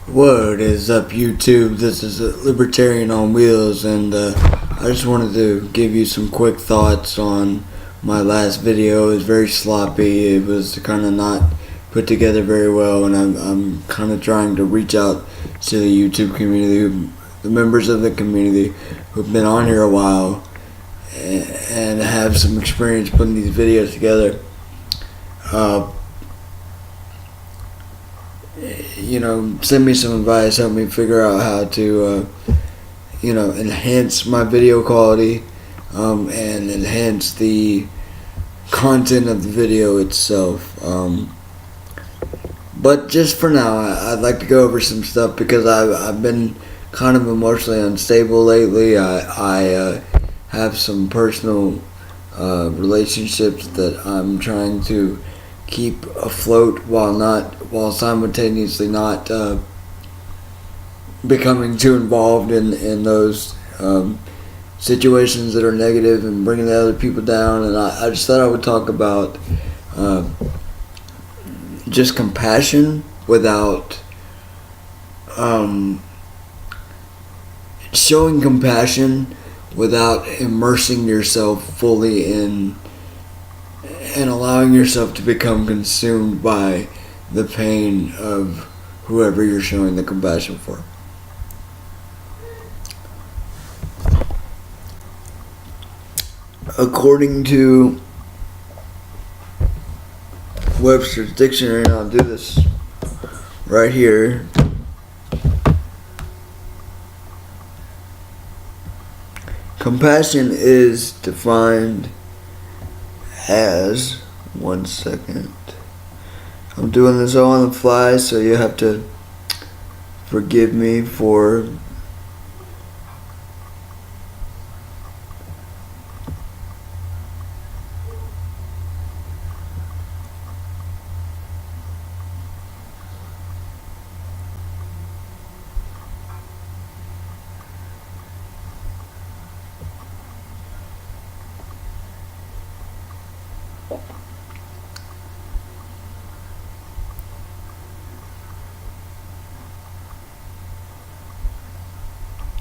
What is up, YouTube? This is Libertarian on Wheels, and I just wanted to give you some quick thoughts on my last video. It was very sloppy. It was kind of not put together very well, and I'm kind of trying to reach out to the YouTube community, the members of the community who've been on here a while and have some experience putting these videos together. Send me some advice, help me figure out how to, enhance my video quality, and enhance the content of the video itself. But just for now, I'd like to go over some stuff because I've been kind of emotionally unstable lately. I have some personal relationships that I'm trying to keep afloat while simultaneously not becoming too involved in those situations that are negative and bringing the other people down. And I just thought I would talk about just compassion without showing compassion without immersing yourself fully in and allowing yourself to become consumed by the pain of whoever you're showing the compassion for. According to Webster's Dictionary, and I'll do this right here, compassion is defined as, one second, I'm doing this all on the fly, so you have to forgive me for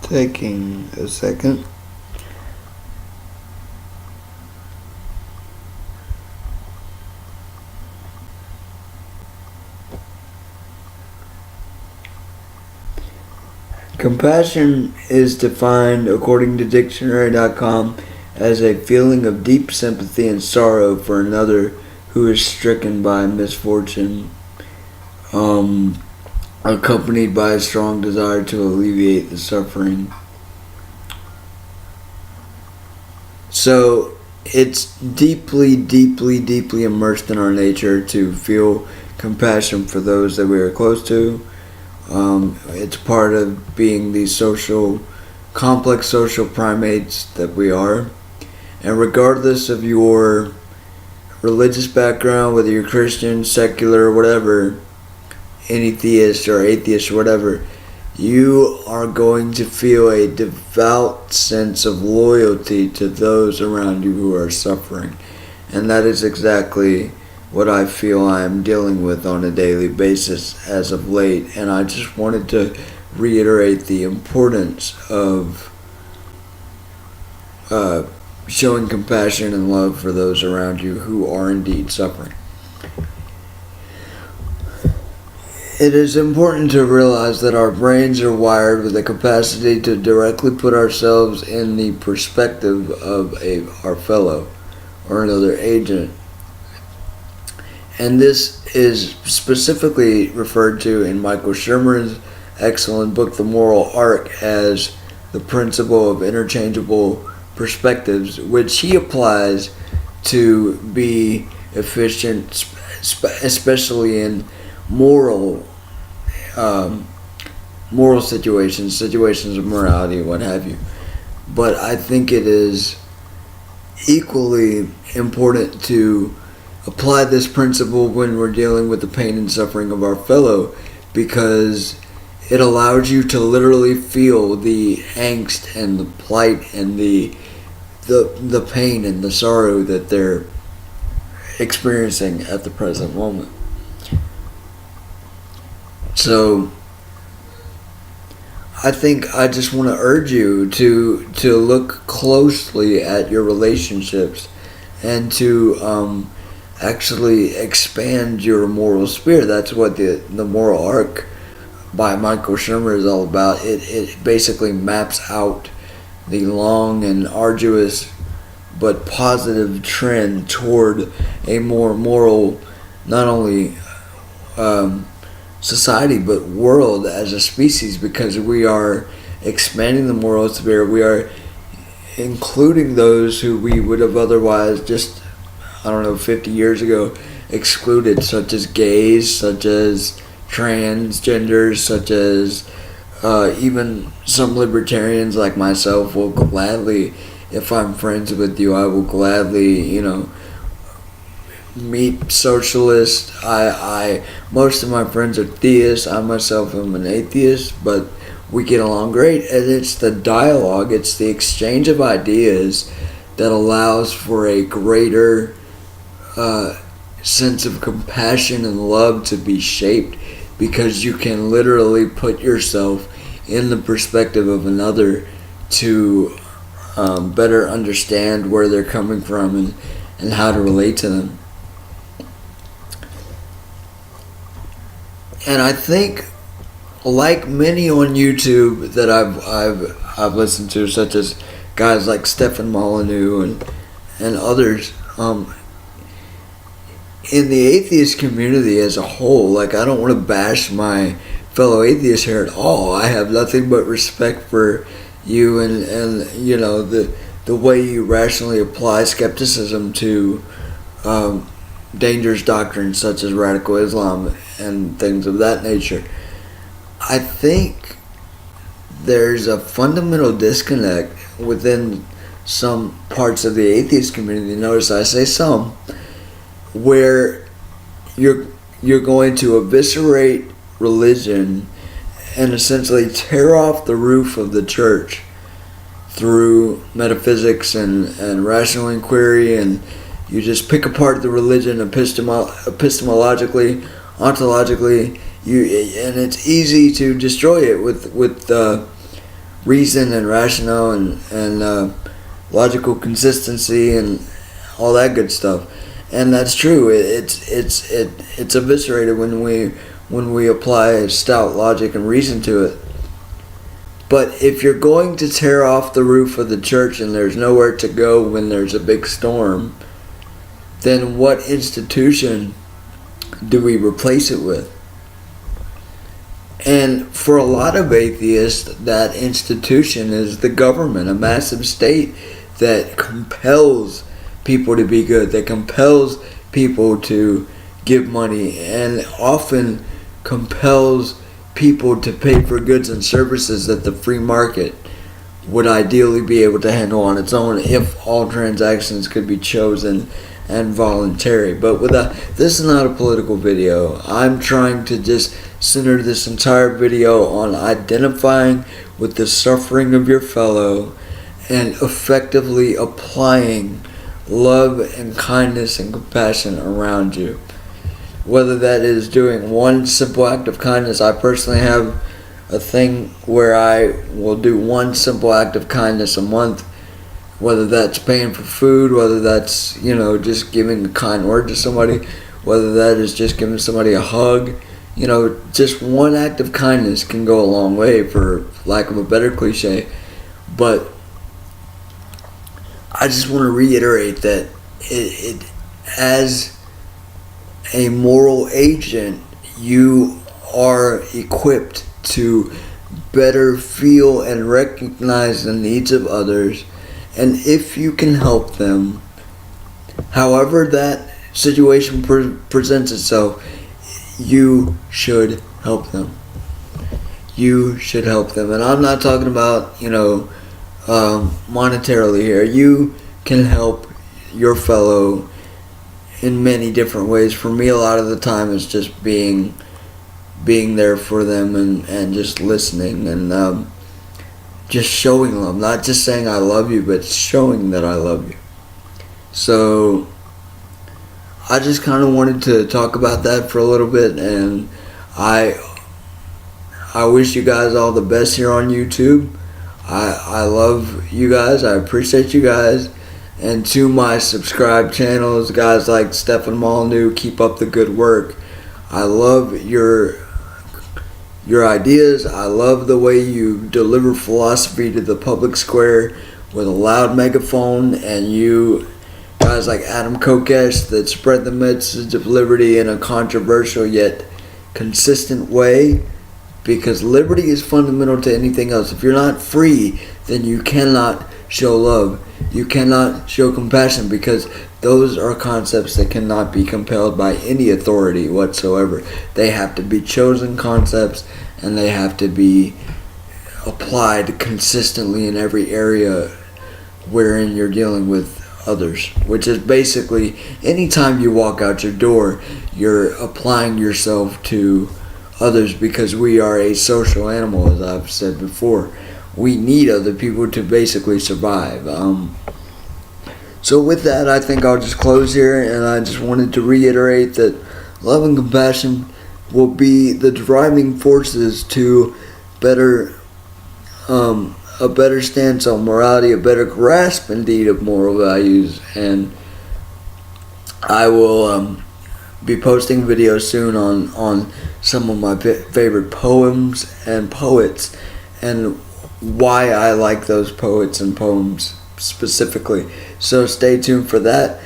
taking a second. Compassion is defined, according to dictionary.com, as a feeling of deep sympathy and sorrow for another who is stricken by misfortune, accompanied by a strong desire to alleviate the suffering. So it's deeply, deeply, deeply immersed in our nature to feel compassion for those that we are close to. It's part of being the complex social primates that we are. And regardless of your religious background, whether you're Christian, secular, whatever, any theist or atheist or whatever, you are going to feel a devout sense of loyalty to those around you who are suffering. And that is exactly what I feel I am dealing with on a daily basis as of late. And I just wanted to reiterate the importance of showing compassion and love for those around you who are indeed suffering. It is important to realize that our brains are wired with the capacity to directly put ourselves in the perspective of our fellow or another agent. And this is specifically referred to in Michael Shermer's excellent book, The Moral Arc, as the principle of interchangeable perspectives, which he applies to be efficient, especially in moral situations of morality, what have you. But I think it is equally important to apply this principle when we're dealing with the pain and suffering of our fellow, because it allows you to literally feel the angst and the plight and the pain and the sorrow that they're experiencing at the present moment. So I think I just want to urge you to look closely at your relationships and to actually expand your moral sphere. That's what the moral arc by Michael Shermer is all about. It basically maps out the long and arduous but positive trend toward a more moral, not only society but world as a species, because we are expanding the moral sphere. We are including those who we would have otherwise just, I don't know, 50 years ago excluded, such as gays, such as transgenders, such as even some libertarians like myself will gladly, if I'm friends with you, I will gladly, meet socialists. I most of my friends are theists. I myself am an atheist, but we get along great. And it's the dialogue, it's the exchange of ideas that allows for a greater sense of compassion and love to be shaped, because you can literally put yourself in the perspective of another to better understand where they're coming from and how to relate to them. And I think, like many on YouTube that I've listened to, such as guys like Stefan Molyneux and others, in the atheist community as a whole, like, I don't want to bash my fellow atheists here at all. I have nothing but respect for you and the way you rationally apply skepticism to dangerous doctrines such as radical Islam and things of that nature. I think there's a fundamental disconnect within some parts of the atheist community. Notice I say some, where you're going to eviscerate religion and essentially tear off the roof of the church through metaphysics and rational inquiry, and you just pick apart the religion epistemologically, ontologically, and it's easy to destroy it with reason and rationale and logical consistency and all that good stuff. And that's true. It's eviscerated when we apply stout logic and reason to it. But if you're going to tear off the roof of the church and there's nowhere to go when there's a big storm, then what institution do we replace it with? And for a lot of atheists, that institution is the government, a massive state that compels people to be good, that compels people to give money, and often compels people to pay for goods and services that the free market would ideally be able to handle on its own if all transactions could be chosen and voluntary. But this is not a political video. I'm trying to just center this entire video on identifying with the suffering of your fellow and effectively applying love and kindness and compassion around you. Whether that is doing one simple act of kindness. I personally have a thing where I will do one simple act of kindness a month, whether that's paying for food, whether that's, just giving a kind word to somebody, whether that is just giving somebody a hug. Just one act of kindness can go a long way, for lack of a better cliche. But I just want to reiterate that it as a moral agent, you are equipped to better feel and recognize the needs of others, and if you can help them, however that situation presents itself, you should help them. You should help them. And I'm not talking about, monetarily here. You can help your fellow in many different ways. For me, a lot of the time it's just being there for them and just listening and just showing love. Not just saying I love you, but showing that I love you. So I just kind of wanted to talk about that for a little bit, and I I wish you guys all the best here on YouTube. I love you guys. I appreciate you guys. And to my subscribed channels, guys like Stefan Molyneux, keep up the good work. I love your ideas. I love the way you deliver philosophy to the public square with a loud megaphone, and you guys like Adam Kokesh that spread the message of liberty in a controversial yet consistent way, because liberty is fundamental to anything else. If you're not free, then you cannot show love. You cannot show compassion, because those are concepts that cannot be compelled by any authority whatsoever. They have to be chosen concepts, and they have to be applied consistently in every area wherein you're dealing with others, which is basically anytime you walk out your door, you're applying yourself to others, because we are a social animal, as I've said before. We need other people to basically survive. So with that, I think I'll just close here, and I just wanted to reiterate that love and compassion will be the driving forces to a better stance on morality, a better grasp indeed of moral values. And I will be posting videos soon on some of my favorite poems and poets, and why I like those poets and poems specifically. So stay tuned for that.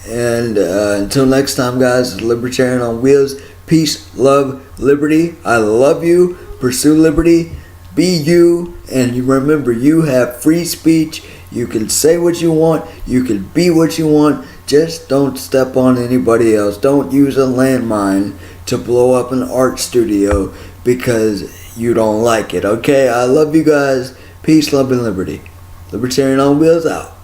And until next time, guys, Libertarian on Wheels. Peace, love, liberty. I love you. Pursue liberty. Be you. And you remember, you have free speech. You can say what you want. You can be what you want. Just don't step on anybody else. Don't use a landmine to blow up an art studio because you don't like it. Okay? I love you guys. Peace, love, and liberty. Libertarian on Wheels out.